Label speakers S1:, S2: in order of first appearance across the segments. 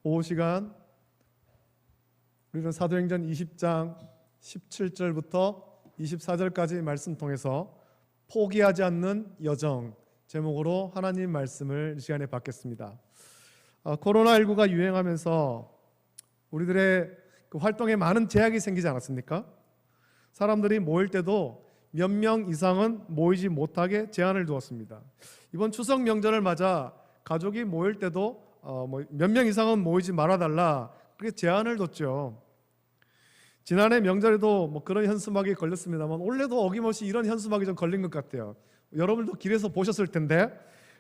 S1: 보호 시간, 우리는 사도행전 20장 17절부터 24절까지 말씀 통해서 포기하지 않는 여정 제목으로 하나님 말씀을 이 시간에 받겠습니다. 코로나19가 유행하면서 우리들의 그 활동에 많은 제약이 생기지 않았습니까? 사람들이 모일 때도 몇 명 이상은 모이지 못하게 제한을 두었습니다. 이번 추석 명절을 맞아 가족이 모일 때도 몇 명 이상은 모이지 말아달라 그렇게 제한을 뒀죠. 지난해 명절에도 그런 현수막이 걸렸습니다만 올해도 어김없이 이런 현수막이 좀 걸린 것 같아요. 여러분도 길에서 보셨을 텐데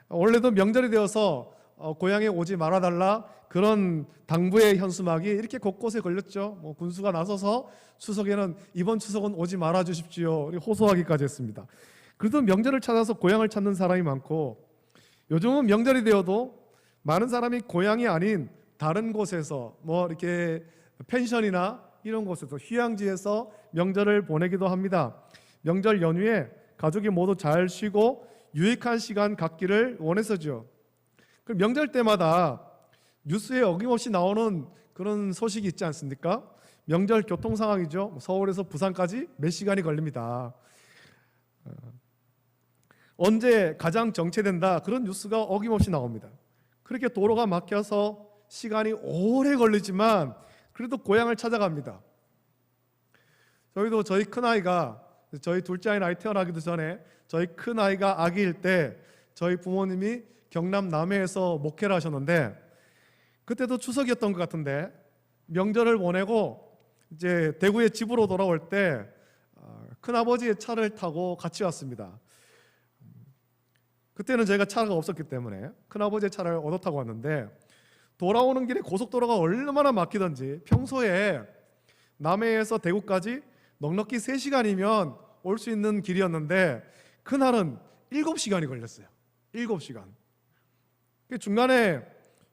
S1: 올해도 명절이 되어서 고향에 오지 말아달라 그런 당부의 현수막이 이렇게 곳곳에 걸렸죠. 군수가 나서서 추석에는 이번 추석은 오지 말아 주십시오 호소하기까지 했습니다. 그래도 명절을 찾아서 고향을 찾는 사람이 많고 요즘은 명절이 되어도 많은 사람이 고향이 아닌 다른 곳에서 이렇게 펜션이나 이런 곳에서 휴양지에서 명절을 보내기도 합니다. 명절 연휴에 가족이 모두 잘 쉬고 유익한 시간 갖기를 원해서죠. 그럼 명절 때마다 뉴스에 어김없이 나오는 그런 소식이 있지 않습니까? 명절 교통 상황이죠. 서울에서 부산까지 몇 시간이 걸립니다. 언제 가장 정체된다 그런 뉴스가 어김없이 나옵니다. 그렇게 도로가 막혀서 시간이 오래 걸리지만 그래도 고향을 찾아갑니다. 저희도 저희 큰아이가 저희 둘째 아이 태어나기도 전에 저희 큰아이가 아기일 때 저희 부모님이 경남 남해에서 목회를 하셨는데 그때도 추석이었던 것 같은데 명절을 보내고 이제 대구에 집으로 돌아올 때 큰아버지의 차를 타고 같이 왔습니다. 그때는 저희가 차가 없었기 때문에 큰아버지의 차를 얻어 타고 왔는데 돌아오는 길에 고속도로가 얼마나 막히던지 평소에 남해에서 대구까지 넉넉히 3시간이면 올 수 있는 길이었는데 그날은 7시간이 걸렸어요. 7시간. 중간에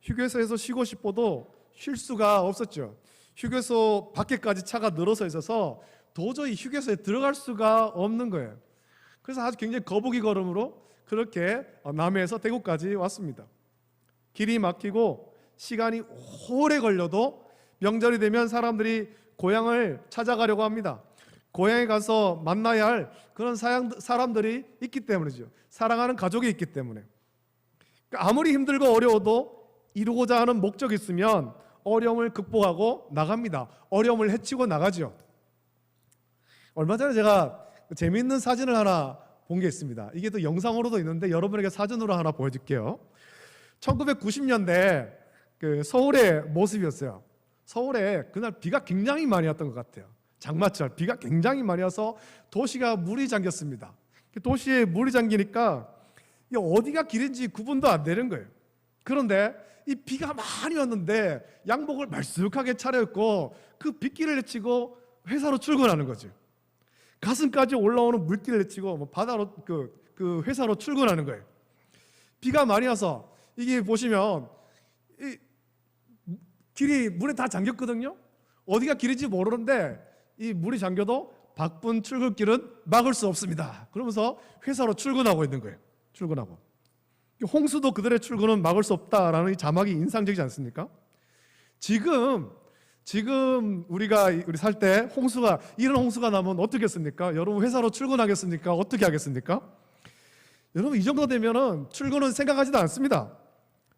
S1: 휴게소에서 쉬고 싶어도 쉴 수가 없었죠. 휴게소 밖에까지 차가 늘어서 있어서 도저히 휴게소에 들어갈 수가 없는 거예요. 그래서 아주 굉장히 거북이 걸음으로 그렇게 남해에서 대구까지 왔습니다. 길이 막히고 시간이 오래 걸려도 명절이 되면 사람들이 고향을 찾아가려고 합니다. 고향에 가서 만나야 할 그런 사람들이 있기 때문이죠. 사랑하는 가족이 있기 때문에. 아무리 힘들고 어려워도 이루고자 하는 목적이 있으면 어려움을 극복하고 나갑니다. 어려움을 헤치고 나가죠. 얼마 전에 제가 재미있는 사진을 하나 본 게 있습니다. 이게 또 영상으로도 있는데 여러분에게 사진으로 하나 보여줄게요. 1990년대 그 서울의 모습이었어요. 서울에 그날 비가 굉장히 많이 왔던 것 같아요. 장마철 비가 굉장히 많이 와서 도시가 물이 잠겼습니다. 도시에 물이 잠기니까 어디가 길인지 구분도 안 되는 거예요. 그런데 이 비가 많이 왔는데 양복을 말쑥하게 차려입고 그 빗길을 헤치고 회사로 출근하는 거죠. 가슴까지 올라오는 물길을 헤치고 바다로 그 회사로 출근하는 거예요. 비가 많이 와서 이게 보시면 이 길이 물에 다 잠겼거든요. 어디가 길인지 모르는데 이 물이 잠겨도 바쁜 출근길은 막을 수 없습니다. 그러면서 회사로 출근하고 있는 거예요. 출근하고. 홍수도 그들의 출근은 막을 수 없다라는 이 자막이 인상적이지 않습니까? 지금 우리 살 때 이런 홍수가 나면 어떻게 했습니까? 여러분 회사로 출근하겠습니까? 어떻게 하겠습니까? 여러분 이 정도 되면은 출근은 생각하지도 않습니다.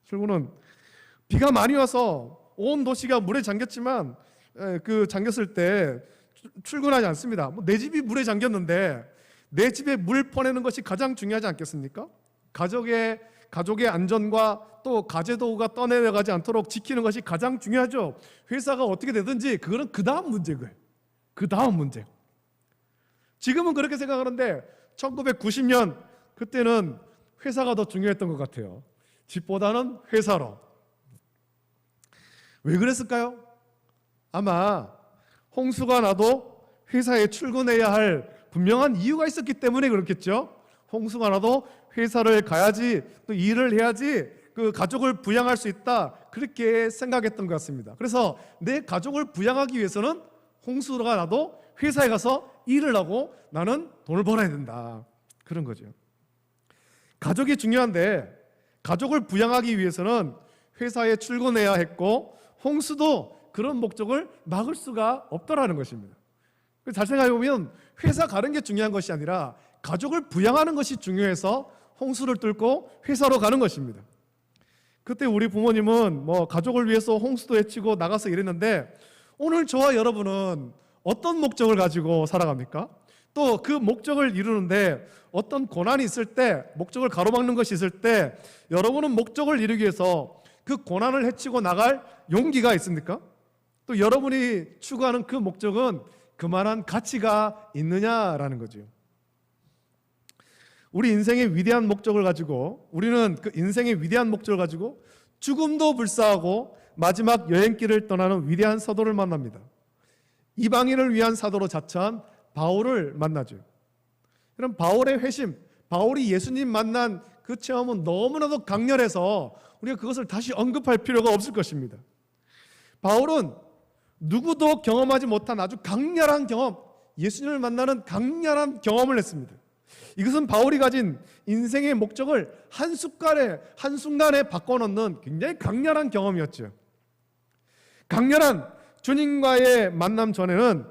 S1: 출근은 비가 많이 와서 온 도시가 물에 잠겼지만 잠겼을 때 출근하지 않습니다. 내 집이 물에 잠겼는데 내 집에 물 퍼내는 것이 가장 중요하지 않겠습니까? 가족의 안전과 또 가재도구가 떠내려가지 않도록 지키는 것이 가장 중요하죠. 회사가 어떻게 되든지 그거는 그 다음 문제고요. 그 다음 문제. 지금은 그렇게 생각하는데 1990년 그때는 회사가 더 중요했던 것 같아요. 집보다는 회사로. 왜 그랬을까요? 아마 홍수가 나도 회사에 출근해야 할 분명한 이유가 있었기 때문에 그렇겠죠. 홍수가 나도 회사를 가야지 또 일을 해야지 그 가족을 부양할 수 있다 그렇게 생각했던 것 같습니다. 그래서 내 가족을 부양하기 위해서는 홍수가 나도 회사에 가서 일을 하고 나는 돈을 벌어야 된다 그런 거죠. 가족이 중요한데 가족을 부양하기 위해서는 회사에 출근해야 했고 홍수도 그런 목적을 막을 수가 없더라는 것입니다. 잘 생각해 보면 회사 가는 게 중요한 것이 아니라 가족을 부양하는 것이 중요해서 홍수를 뚫고 회사로 가는 것입니다. 그때 우리 부모님은 가족을 위해서 홍수도 헤치고 나가서 일했는데, 오늘 저와 여러분은 어떤 목적을 가지고 살아갑니까? 또 그 목적을 이루는데 어떤 고난이 있을 때, 목적을 가로막는 것이 있을 때 여러분은 목적을 이루기 위해서 그 고난을 헤치고 나갈 용기가 있습니까? 또 여러분이 추구하는 그 목적은 그만한 가치가 있느냐라는 거죠. 우리 인생의 위대한 목적을 가지고, 우리는 그 인생의 위대한 목적을 가지고 죽음도 불사하고 마지막 여행길을 떠나는 위대한 사도를 만납니다. 이방인을 위한 사도로 자처한 바울을 만나죠. 그럼 바울의 회심, 바울이 예수님 만난 그 체험은 너무나도 강렬해서 우리가 그것을 다시 언급할 필요가 없을 것입니다. 바울은 누구도 경험하지 못한 아주 강렬한 경험, 예수님을 만나는 강렬한 경험을 했습니다. 이것은 바울이 가진 인생의 목적을 한순간에 바꿔놓는 굉장히 강렬한 경험이었죠. 강렬한 주님과의 만남 전에는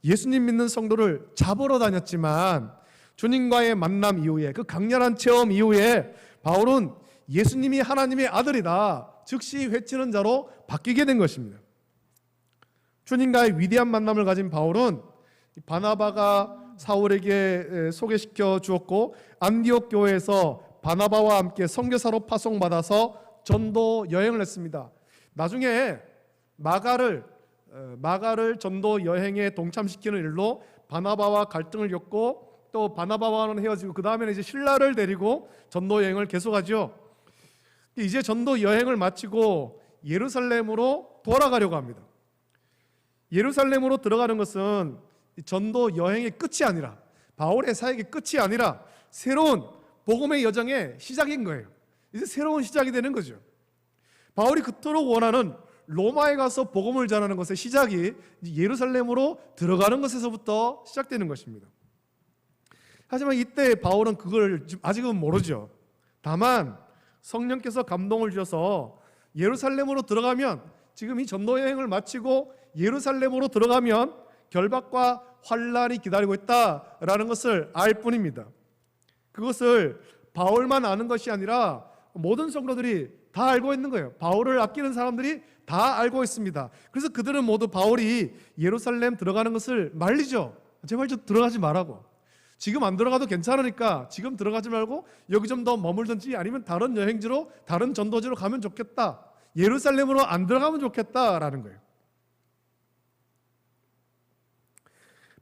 S1: 예수님 믿는 성도를 잡으러 다녔지만, 주님과의 만남 이후에, 그 강렬한 체험 이후에 바울은 예수님이 하나님의 아들이다 즉시 외치는 자로 바뀌게 된 것입니다. 주님과의 위대한 만남을 가진 바울은 바나바가 사울에게 소개시켜 주었고, 안디옥 교회에서 바나바와 함께 선교사로 파송받아서 전도 여행을 했습니다. 나중에 마가를 전도 여행에 동참시키는 일로 바나바와 갈등을 겪고, 또 바나바와는 헤어지고, 그 다음에는 이제 신라를 데리고 전도 여행을 계속하죠. 이제 전도 여행을 마치고 예루살렘으로 돌아가려고 합니다. 예루살렘으로 들어가는 것은 전도 여행의 끝이 아니라, 바울의 사역의 끝이 아니라 새로운 복음의 여정의 시작인 거예요. 이제 새로운 시작이 되는 거죠. 바울이 그토록 원하는 로마에 가서 복음을 전하는 것의 시작이 예루살렘으로 들어가는 것에서부터 시작되는 것입니다. 하지만 이때 바울은 그걸 아직은 모르죠. 다만 성령께서 감동을 주셔서 예루살렘으로 들어가면, 지금 이 전도 여행을 마치고 예루살렘으로 들어가면 결박과 환란이 기다리고 있다라는 것을 알 뿐입니다. 그것을 바울만 아는 것이 아니라 모든 성도들이 다 알고 있는 거예요. 바울을 아끼는 사람들이 다 알고 있습니다. 그래서 그들은 모두 바울이 예루살렘 들어가는 것을 말리죠. 제발 좀 들어가지 말라고. 지금 안 들어가도 괜찮으니까 지금 들어가지 말고 여기 좀 더 머물든지, 아니면 다른 여행지로, 다른 전도지로 가면 좋겠다. 예루살렘으로 안 들어가면 좋겠다라는 거예요.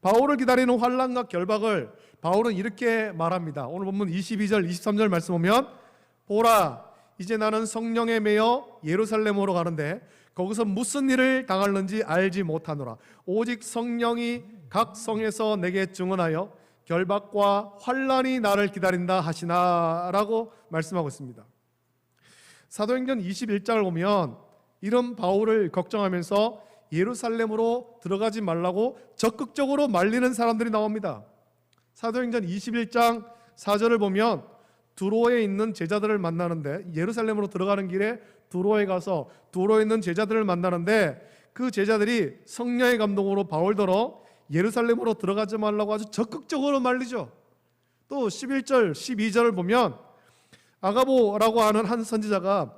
S1: 바울을 기다리는 환난과 결박을 바울은 이렇게 말합니다. 오늘 본문 22절 23절 말씀 보면, 보라, 이제 나는 성령에 매여 예루살렘으로 가는데 거기서 무슨 일을 당할는지 알지 못하노라. 오직 성령이 각 성에서 내게 증언하여 결박과 환난이 나를 기다린다 하시나라고 말씀하고 있습니다. 사도행전 21장을 보면 이런 바울을 걱정하면서 예루살렘으로 들어가지 말라고 적극적으로 말리는 사람들이 나옵니다. 사도행전 21장 4절을 보면 두로에 있는 제자들을 만나는데, 예루살렘으로 들어가는 길에 두로에 가서 두로에 있는 제자들을 만나는데, 그 제자들이 성령의 감동으로 바울더러 예루살렘으로 들어가지 말라고 아주 적극적으로 말리죠. 또 11절 12절을 보면 아가보라고 하는 한 선지자가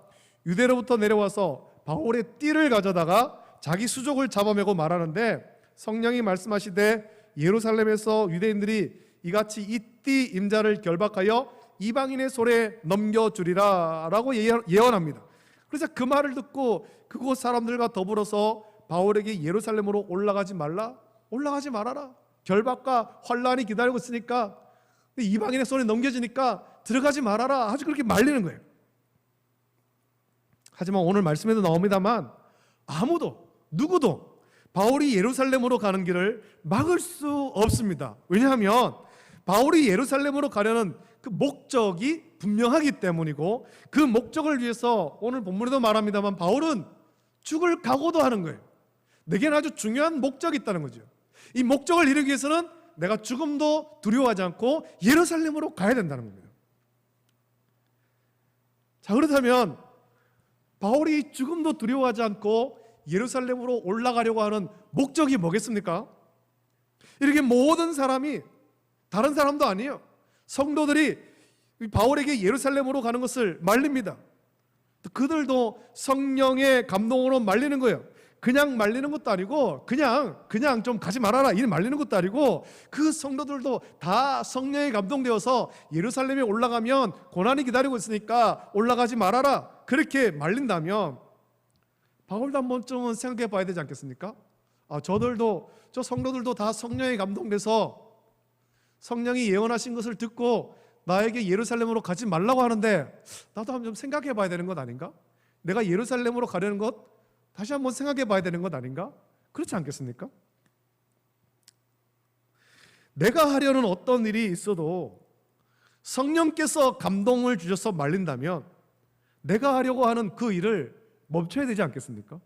S1: 유대로부터 내려와서 바울의 띠를 가져다가 자기 수족을 잡아매고 말하는데, 성령이 말씀하시되 예루살렘에서 유대인들이 이같이 이 띠 임자를 결박하여 이방인의 손에 넘겨주리라 라고 예언합니다. 그래서 그 말을 듣고 그곳 사람들과 더불어서 바울에게 예루살렘으로 올라가지 말아라. 결박과 환란이 기다리고 있으니까, 이방인의 손에 넘겨지니까 들어가지 말아라. 아주 그렇게 말리는 거예요. 하지만 오늘 말씀에도 나옵니다만 누구도 바울이 예루살렘으로 가는 길을 막을 수 없습니다. 왜냐하면 바울이 예루살렘으로 가려는 그 목적이 분명하기 때문이고, 그 목적을 위해서 오늘 본문에도 말합니다만 바울은 죽을 각오도 하는 거예요. 내게는 아주 중요한 목적이 있다는 거죠. 이 목적을 이루기 위해서는 내가 죽음도 두려워하지 않고 예루살렘으로 가야 된다는 겁니다. 자, 그렇다면 바울이 죽음도 두려워하지 않고 예루살렘으로 올라가려고 하는 목적이 뭐겠습니까? 이렇게 모든 사람이, 다른 사람도 아니에요, 성도들이 바울에게 예루살렘으로 가는 것을 말립니다. 그들도 성령의 감동으로 말리는 거예요. 그냥 말리는 것도 아니고 그냥 좀 가지 말아라 이 말리는 것도 아니고, 그 성도들도 다 성령에 감동되어서 예루살렘에 올라가면 고난이 기다리고 있으니까 올라가지 말아라 그렇게 말린다면, 바울도 한 번쯤은 생각해 봐야 되지 않겠습니까? 저 성도들도 다 성령에 감동돼서 성령이 예언하신 것을 듣고 나에게 예루살렘으로 가지 말라고 하는데, 나도 한번 좀 생각해 봐야 되는 것 아닌가? 내가 예루살렘으로 가려는 것 다시 한번 생각해 봐야 되는 것 아닌가? 그렇지 않겠습니까? 내가 하려는 어떤 일이 있어도 성령께서 감동을 주셔서 말린다면 내가 하려고 하는 그 일을 멈춰야 되지 않겠습니까?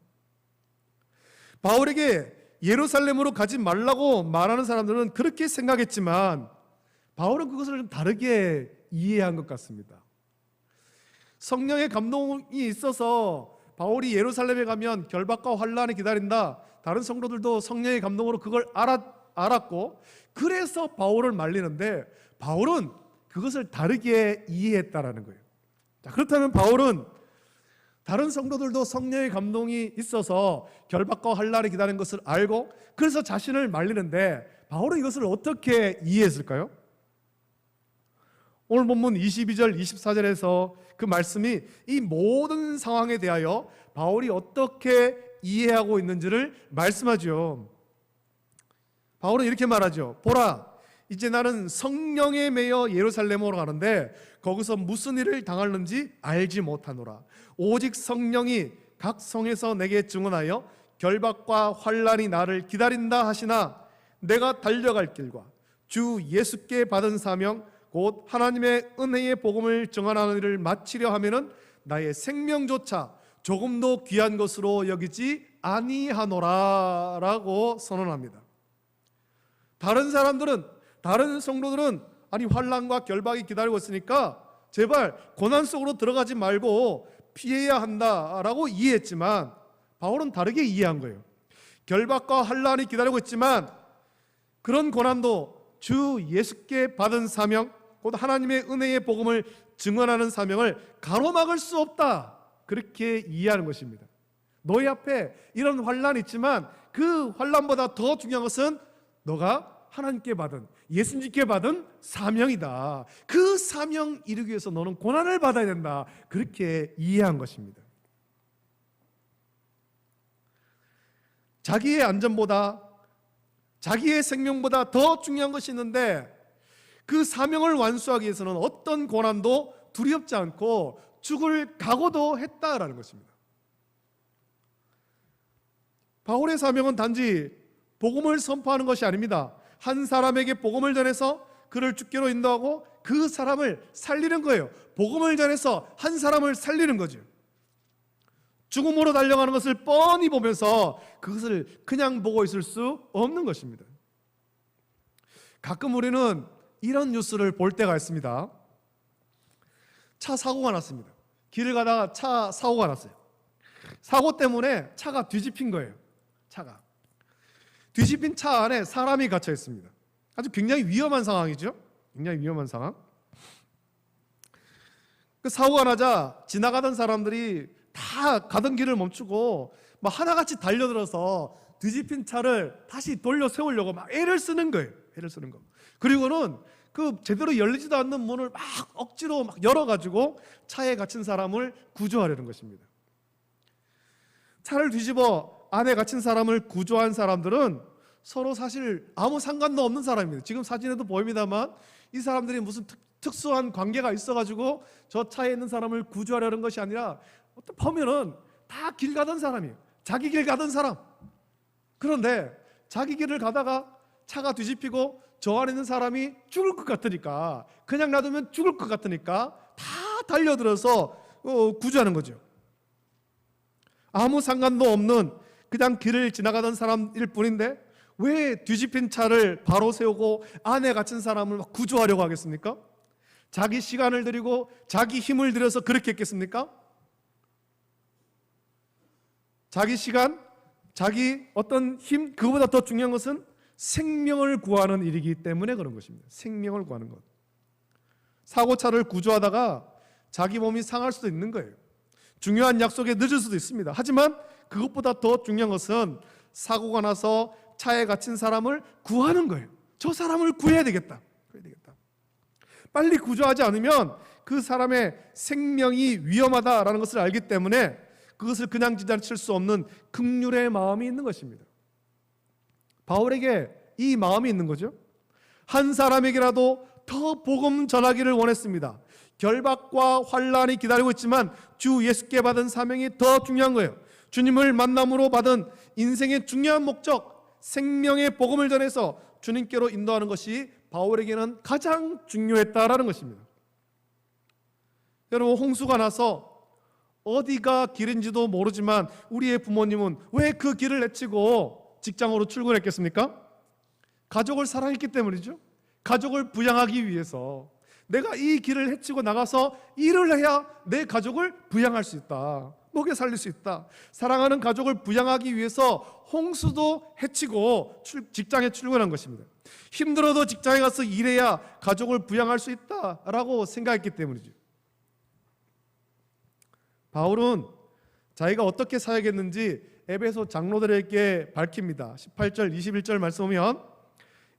S1: 바울에게 예루살렘으로 가지 말라고 말하는 사람들은 그렇게 생각했지만 바울은 그것을 좀 다르게 이해한 것 같습니다. 성령의 감동이 있어서 바울이 예루살렘에 가면 결박과 환란이 기다린다, 다른 성도들도 성령의 감동으로 그걸 알았고 그래서 바울을 말리는데, 바울은 그것을 다르게 이해했다라는 거예요. 자, 그렇다면 바울은 다른 성도들도 성령의 감동이 있어서 결박과 환란이 기다리는 것을 알고 그래서 자신을 말리는데, 바울은 이것을 어떻게 이해했을까요? 오늘 본문 22절 24절에서 그 말씀이 이 모든 상황에 대하여 바울이 어떻게 이해하고 있는지를 말씀하죠. 바울은 이렇게 말하죠. 보라, 이제 나는 성령에 매여 예루살렘으로 가는데 거기서 무슨 일을 당하는지 알지 못하노라. 오직 성령이 각 성에서 내게 증언하여 결박과 환란이 나를 기다린다 하시나, 내가 달려갈 길과 주 예수께 받은 사명 곧 하나님의 은혜의 복음을 증언하는 일을 마치려 하면은 나의 생명조차 조금도 귀한 것으로 여기지 아니하노라 라고 선언합니다. 다른 사람들은, 다른 성도들은 아니 환난과 결박이 기다리고 있으니까 제발 고난 속으로 들어가지 말고 피해야 한다라고 이해했지만, 바울은 다르게 이해한 거예요. 결박과 환난이 기다리고 있지만 그런 고난도 주 예수께 받은 사명 곧 하나님의 은혜의 복음을 증언하는 사명을 가로막을 수 없다, 그렇게 이해하는 것입니다. 너희 앞에 이런 환난이 있지만 그 환난보다 더 중요한 것은 너가 하나님께 받은, 예수님께 받은 사명이다. 그 사명 이루기 위해서 너는 고난을 받아야 된다, 그렇게 이해한 것입니다. 자기의 안전보다, 자기의 생명보다 더 중요한 것이 있는데 그 사명을 완수하기 위해서는 어떤 고난도 두렵지 않고 죽을 각오도 했다라는 것입니다. 바울의 사명은 단지 복음을 선포하는 것이 아닙니다. 한 사람에게 복음을 전해서 그를 죽기로 인도하고 그 사람을 살리는 거예요. 복음을 전해서 한 사람을 살리는 거죠. 죽음으로 달려가는 것을 뻔히 보면서 그것을 그냥 보고 있을 수 없는 것입니다. 가끔 우리는 이런 뉴스를 볼 때가 있습니다. 차 사고가 났습니다. 길을 가다가 차 사고가 났어요. 사고 때문에 차가 뒤집힌 거예요. 차가 뒤집힌 차 안에 사람이 갇혀 있습니다. 아주 굉장히 위험한 상황이죠. 굉장히 위험한 상황. 그 사고가 나자 지나가던 사람들이 다 가던 길을 멈추고 막 하나같이 달려들어서 뒤집힌 차를 다시 돌려 세우려고 막 애를 쓰는 거예요. 애를 쓰는 거. 그리고는 그 제대로 열리지도 않는 문을 막 억지로 막 열어가지고 차에 갇힌 사람을 구조하려는 것입니다. 차를 뒤집어 안에 갇힌 사람을 구조한 사람들은 서로 사실 아무 상관도 없는 사람입니다. 지금 사진에도 보입니다만 이 사람들이 무슨 특수한 관계가 있어가지고 저 차에 있는 사람을 구조하려는 것이 아니라 보면은 다 길 가던 사람이에요. 자기 길 가던 사람. 그런데 자기 길을 가다가 차가 뒤집히고 저 안에 있는 사람이 죽을 것 같으니까, 그냥 놔두면 죽을 것 같으니까 다 달려들어서 구조하는 거죠. 아무 상관도 없는 그냥 길을 지나가던 사람일 뿐인데 왜 뒤집힌 차를 바로 세우고 안에 갇힌 사람을 막 구조하려고 하겠습니까? 자기 시간을 들이고 자기 힘을 들여서 그렇게 했겠습니까? 자기 시간, 자기 어떤 힘, 그거보다 더 중요한 것은 생명을 구하는 일이기 때문에 그런 것입니다. 생명을 구하는 것. 사고차를 구조하다가 자기 몸이 상할 수도 있는 거예요. 중요한 약속에 늦을 수도 있습니다. 하지만 그것보다 더 중요한 것은 사고가 나서 차에 갇힌 사람을 구하는 거예요. 저 사람을 구해야 되겠다. 빨리 구조하지 않으면 그 사람의 생명이 위험하다라는 것을 알기 때문에 그것을 그냥 지나칠 수 없는 긍휼의 마음이 있는 것입니다. 바울에게 이 마음이 있는 거죠. 한 사람에게라도 더 복음 전하기를 원했습니다. 결박과 환란이 기다리고 있지만 주 예수께 받은 사명이 더 중요한 거예요. 주님을 만남으로 받은 인생의 중요한 목적, 생명의 복음을 전해서 주님께로 인도하는 것이 바울에게는 가장 중요했다라는 것입니다. 여러분, 홍수가 나서 어디가 길인지도 모르지만 우리의 부모님은 왜 그 길을 내치고 직장으로 출근했겠습니까? 가족을 사랑했기 때문이죠. 가족을 부양하기 위해서 내가 이 길을 헤치고 나가서 일을 해야 내 가족을 부양할 수 있다, 먹여 살릴 수 있다. 사랑하는 가족을 부양하기 위해서 홍수도 헤치고 직장에 출근한 것입니다. 힘들어도 직장에 가서 일해야 가족을 부양할 수 있다라고 생각했기 때문이죠. 바울은 자기가 어떻게 사역했는지 에베소 장로들에게 밝힙니다. 18절 21절 말씀 보면,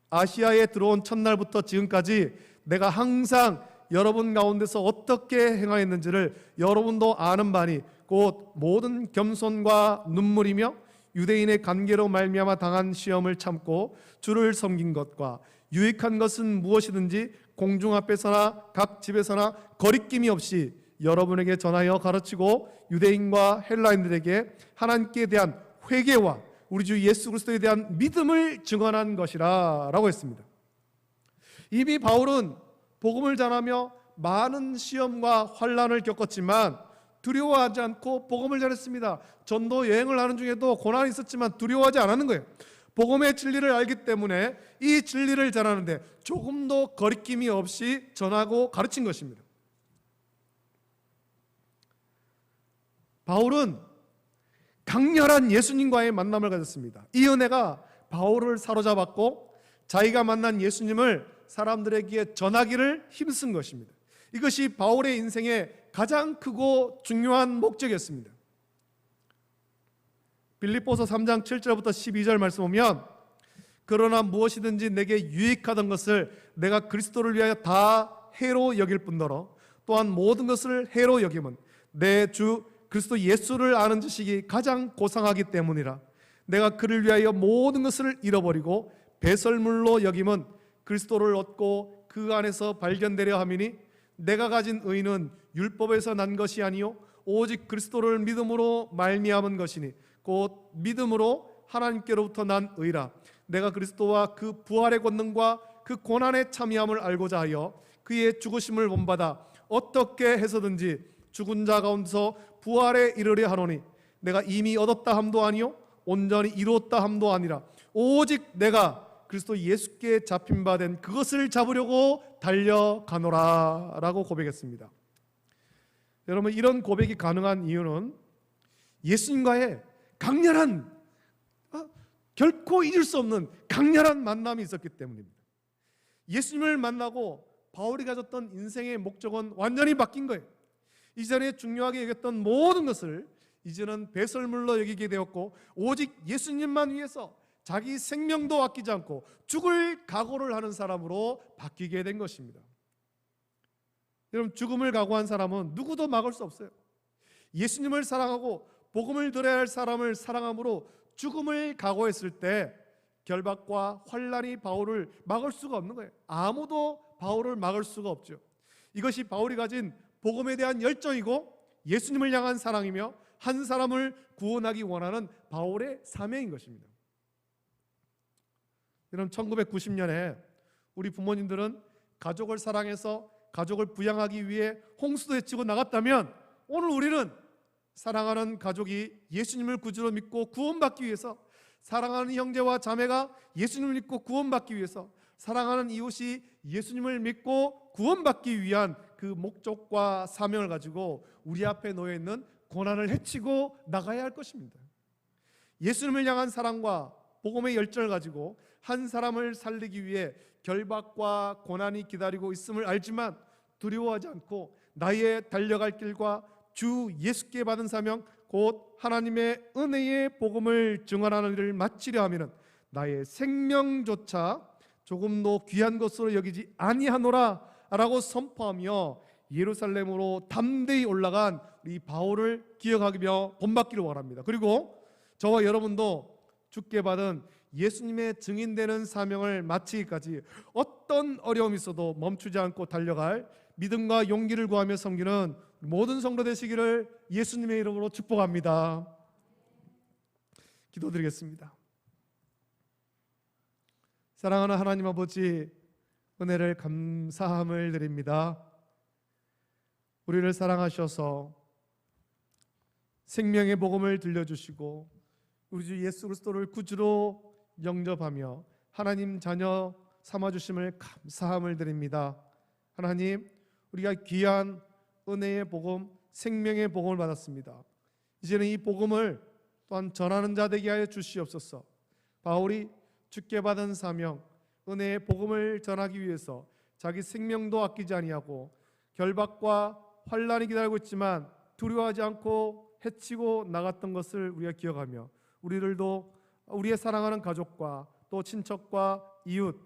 S1: 아시아에 들어온 첫날부터 지금까지 내가 항상 여러분 가운데서 어떻게 행하였는지를 여러분도 아는 바니 곧 모든 겸손과 눈물이며 유대인의 관계로 말미암아 당한 시험을 참고 주를 섬긴 것과 유익한 것은 무엇이든지 공중 앞에서나 각 집에서나 거리낌이 없이 여러분에게 전하여 가르치고 유대인과 헬라인들에게 하나님께 대한 회개와 우리 주 예수 그리스도에 대한 믿음을 증언한 것이라 라고 했습니다. 이미 바울은 복음을 전하며 많은 시험과 환난을 겪었지만 두려워하지 않고 복음을 전했습니다. 전도 여행을 하는 중에도 고난이 있었지만 두려워하지 않았는 거예요. 복음의 진리를 알기 때문에 이 진리를 전하는데 조금도 거리낌이 없이 전하고 가르친 것입니다. 바울은 강렬한 예수님과의 만남을 가졌습니다. 이 은혜가 바울을 사로잡았고 자기가 만난 예수님을 사람들에게 전하기를 힘쓴 것입니다. 이것이 바울의 인생의 가장 크고 중요한 목적이었습니다. 빌립보서 3장 7절부터 12절 말씀 보면, 그러나 무엇이든지 내게 유익하던 것을 내가 그리스도를 위하여 다 해로 여길 뿐더러 또한 모든 것을 해로 여김은 내 주 그리스도 예수를 아는 지식이 가장 고상하기 때문이라. 내가 그를 위하여 모든 것을 잃어버리고 배설물로 여김은 그리스도를 얻고 그 안에서 발견되려 함이니 내가 가진 의는 율법에서 난 것이 아니요 오직 그리스도를 믿음으로 말미암은 것이니 곧 믿음으로 하나님께로부터 난 의라. 내가 그리스도와 그 부활의 권능과 그 고난의 참여함을 알고자 하여 그의 죽으심을 본받아 어떻게 해서든지 죽은 자 가운데서 부활에 이르려 하노니 내가 이미 얻었다 함도 아니요 온전히 이루었다 함도 아니라 오직 내가 그리스도 예수께 잡힌 바 된 그것을 잡으려고 달려가노라 라고 고백했습니다. 여러분, 이런 고백이 가능한 이유는 예수님과의 강렬한, 결코 잊을 수 없는 강렬한 만남이 있었기 때문입니다. 예수님을 만나고 바울이 가졌던 인생의 목적은 완전히 바뀐 거예요. 이전에 중요하게 여겼던 모든 것을 이제는 배설물로 여기게 되었고 오직 예수님만 위해서 자기 생명도 아끼지 않고 죽을 각오를 하는 사람으로 바뀌게 된 것입니다. 여러분, 죽음을 각오한 사람은 누구도 막을 수 없어요. 예수님을 사랑하고 복음을 들어야 할 사람을 사랑함으로 죽음을 각오했을 때 결박과 환난이 바울을 막을 수가 없는 거예요. 아무도 바울을 막을 수가 없죠. 이것이 바울이 가진 복음에 대한 열정이고 예수님을 향한 사랑이며 한 사람을 구원하기 원하는 바울의 사명인 것입니다. 여러분, 1990년에 우리 부모님들은 가족을 사랑해서 가족을 부양하기 위해 홍수도 헤치고 나갔다면 오늘 우리는 사랑하는 가족이 예수님을 구주로 믿고 구원받기 위해서, 사랑하는 형제와 자매가 예수님을 믿고 구원받기 위해서, 사랑하는 이웃이 예수님을 믿고 구원받기 위한 그 목적과 사명을 가지고 우리 앞에 놓여 있는 고난을 헤치고 나가야 할 것입니다. 예수님을 향한 사랑과 복음의 열정을 가지고 한 사람을 살리기 위해 결박과 고난이 기다리고 있음을 알지만 두려워하지 않고 나의 달려갈 길과 주 예수께 받은 사명 곧 하나님의 은혜의 복음을 증언하는 일을 마치려 하면은 나의 생명조차 조금도 귀한 것으로 여기지 아니하노라 라고 선포하며 예루살렘으로 담대히 올라간 이 바울을 기억하며 본받기를 원합니다. 그리고 저와 여러분도 주께 받은 예수님의 증인되는 사명을 마치기까지 어떤 어려움이 있어도 멈추지 않고 달려갈 믿음과 용기를 구하며 섬기는 모든 성도 되시기를 예수님의 이름으로 축복합니다. 기도드리겠습니다. 사랑하는 하나님 아버지, 은혜를 감사함을 드립니다. 우리를 사랑하셔서 생명의 복음을 들려주시고 우리 주 예수 그리스도를 구주로 영접하며 하나님 자녀 삼아주심을 감사함을 드립니다. 하나님, 우리가 귀한 은혜의 복음, 생명의 복음을 받았습니다. 이제는 이 복음을 또한 전하는 자 되게 하여 주시옵소서. 바울이 주께 받은 사명, 은혜의 복음을 전하기 위해서 자기 생명도 아끼지 아니하고 결박과 환난이 기다리고 있지만 두려워하지 않고 해치고 나갔던 것을 우리가 기억하며 우리들도 우리의 사랑하는 가족과 또 친척과 이웃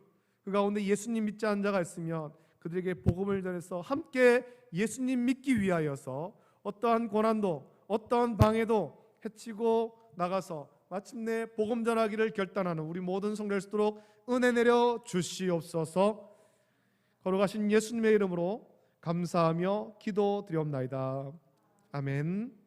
S1: 그 가운데 예수님 믿지 않은 자가 있으면 그들에게 복음을 전해서 함께 예수님 믿기 위하여서 어떠한 고난도 어떠한 방해도 해치고 나가서 마침내 복음 전하기를 결단하는 우리 모든 성도 될 수 있도록 은혜 내려 주시옵소서. 거룩하신 예수님의 이름으로 감사하며 기도드리옵나이다. 아멘.